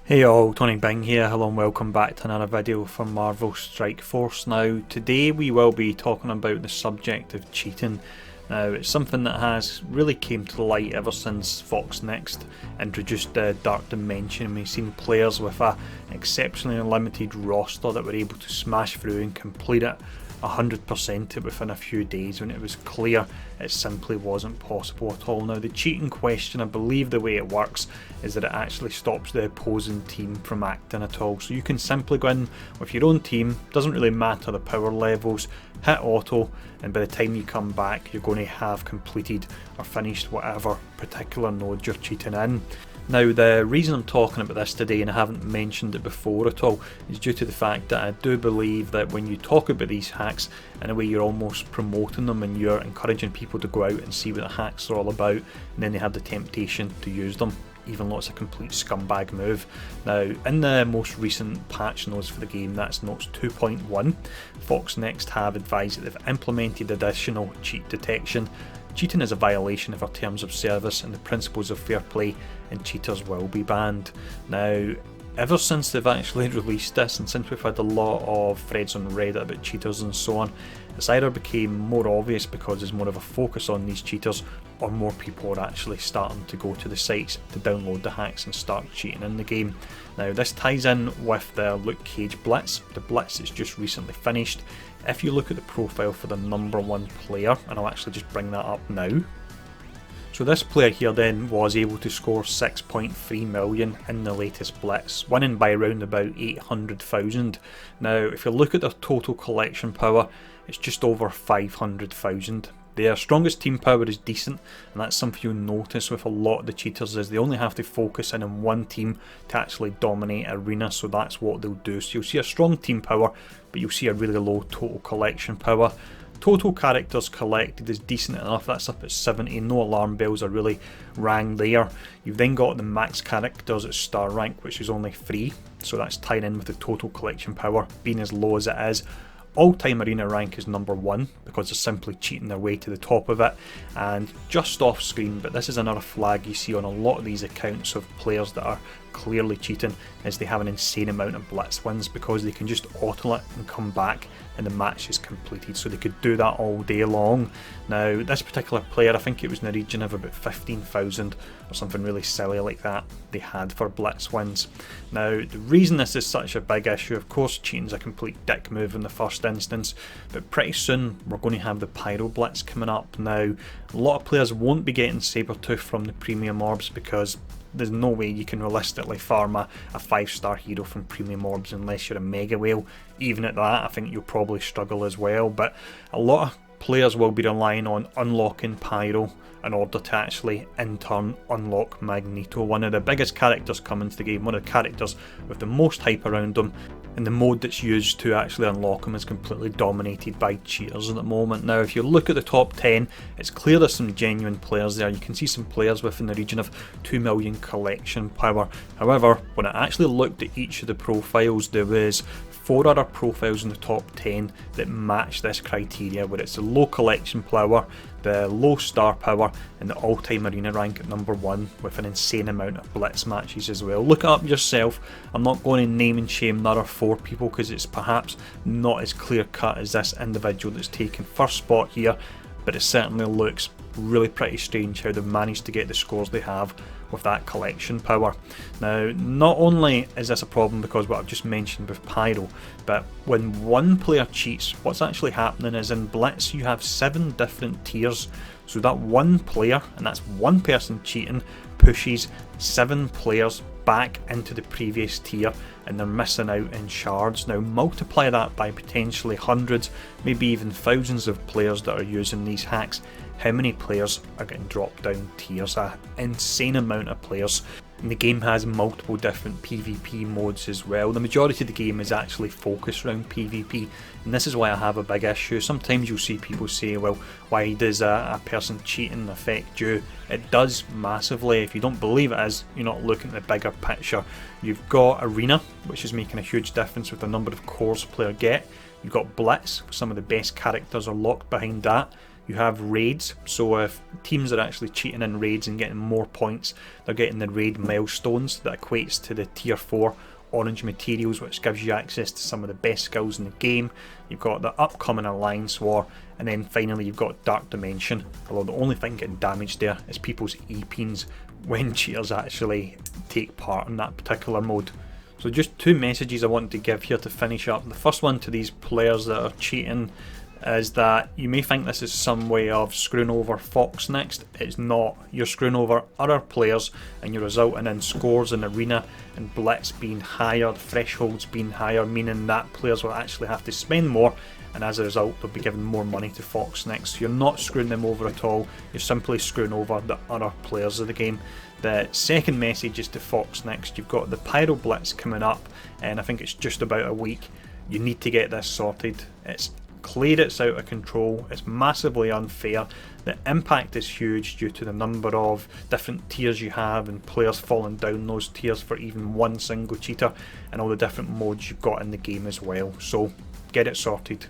Hey all, Tony Bing here, hello and welcome back to another video from Marvel Strike Force. Now today we will be talking about the subject of cheating. Now it's something that has really came to light ever since Fox Next introduced the Dark Dimension. We've seen players with an exceptionally limited roster that were able to smash through and complete it 100% within a few days when it was clear it simply wasn't possible at all. Now the cheating question, I believe the way it works is that it actually stops the opposing team from acting at all. So you can simply go in with your own team, doesn't really matter the power levels, hit auto, and by the time you come back you're going to have completed or finished whatever particular node you're cheating in. Now the reason I'm talking about this today, and I haven't mentioned it before at all, is due to the fact that I do believe that when you talk about these hacks, in a way you're almost promoting them and you're encouraging people to go out and see what the hacks are all about, and then they have the temptation to use them, even though it's a complete scumbag move. Now in the most recent patch notes for the game, that's notes 2.1, Fox Next have advised that they've implemented additional cheat detection. Cheating is a violation of our terms of service and the principles of fair play, and cheaters will be banned. Now, ever since they've actually released this, and since we've had a lot of threads on Reddit about cheaters and so on, it's either became more obvious because there's more of a focus on these cheaters, or more people are actually starting to go to the sites to download the hacks and start cheating in the game. Now this ties in with the Luke Cage Blitz, the Blitz that's just recently finished. If you look at the profile for the #1 player, and I'll actually just bring that up now. So this player here then was able to score 6.3 million in the latest Blitz, winning by around about 800,000. Now if you look at their total collection power, it's just over 500,000. Their strongest team power is decent, and that's something you'll notice with a lot of the cheaters, is they only have to focus in on one team to actually dominate arena, so that's what they'll do. So you'll see a strong team power, but you'll see a really low total collection power. Total characters collected is decent enough, that's up at 70, no alarm bells are really rang there. You've then got the max characters at star rank, which is only 3, so that's tied in with the total collection power being as low as it is. All-time arena rank is #1 because they're simply cheating their way to the top of it. And just off screen, but this is another flag you see on a lot of these accounts of players that are clearly cheating, is they have an insane amount of blitz wins because they can just auto it and come back and the match is completed, so they could do that all day long. Now this particular player, I think it was in the region of about 15,000 or something really silly like that they had for blitz wins. Now the reason this is such a big issue, of course cheating's a complete dick move in the first instance, but pretty soon we're going to have the Pyro Blitz coming up. Now a lot of players won't be getting Sabretooth from the premium orbs because there's no way you can realistically farm a 5-star hero from premium orbs unless you're a mega whale. Even at that I think you'll probably struggle as well, but a lot of players will be relying on unlocking Pyro in order to actually in turn unlock Magneto, one of the biggest characters coming to the game, one of the characters with the most hype around him, and the mode that's used to actually unlock him is completely dominated by cheaters at the moment. Now if you look at the top 10, it's clear there's some genuine players there. You can see some players within the region of 2 million collection power. However, when I actually looked at each of the profiles, there was 4 other profiles in the top 10 that match this criteria, where it's the low collection power, the low star power, and the all-time arena rank at #1 with an insane amount of blitz matches as well. Look it up yourself. I'm not going to name and shame the other 4 people because it's perhaps not as clear cut as this individual that's taken first spot here, but it certainly looks really pretty strange how they've managed to get the scores they have with that collection power. Now not only is this a problem because what I've just mentioned with Pyro, but when one player cheats, what's actually happening is in Blitz you have 7 different tiers, so that one player, and that's one person cheating, pushes 7 players back into the previous tier and they're missing out in shards. Now multiply that by potentially hundreds, maybe even thousands of players that are using these hacks. How many players are getting dropped down tiers? An insane amount of players. And the game has multiple different PvP modes as well. The majority of the game is actually focused around PvP, and this is why I have a big issue. Sometimes you'll see people say, well, why does a person cheating affect you? It does massively. If you don't believe it is, you're not looking at the bigger picture. You've got Arena, which is making a huge difference with the number of cores a player get. You've got Blitz, some of the best characters are locked behind that. You have raids, so if teams are actually cheating in raids and getting more points, they're getting the raid milestones that equates to the tier 4 orange materials, which gives you access to some of the best skills in the game. You've got the upcoming Alliance War, and then finally you've got Dark Dimension, although the only thing getting damaged there is people's EP when cheaters actually take part in that particular mode. So just two messages I want to give here to finish up. The first one to these players that are cheating is that you may think this is some way of screwing over Fox Next. It's not. You're screwing over other players and you're resulting in scores in Arena and Blitz being higher, thresholds being higher, meaning that players will actually have to spend more, and as a result they'll be giving more money to Fox Next. So you're not screwing them over at all, you're simply screwing over the other players of the game. The second message is to Fox Next. You've got the Pyro Blitz coming up, and I think it's just about a week. You need to get this sorted. It's clear, it's out of control, it's massively unfair. The impact is huge due to the number of different tiers you have and players falling down those tiers for even one single cheater, and all the different modes you've got in the game as well. So get it sorted.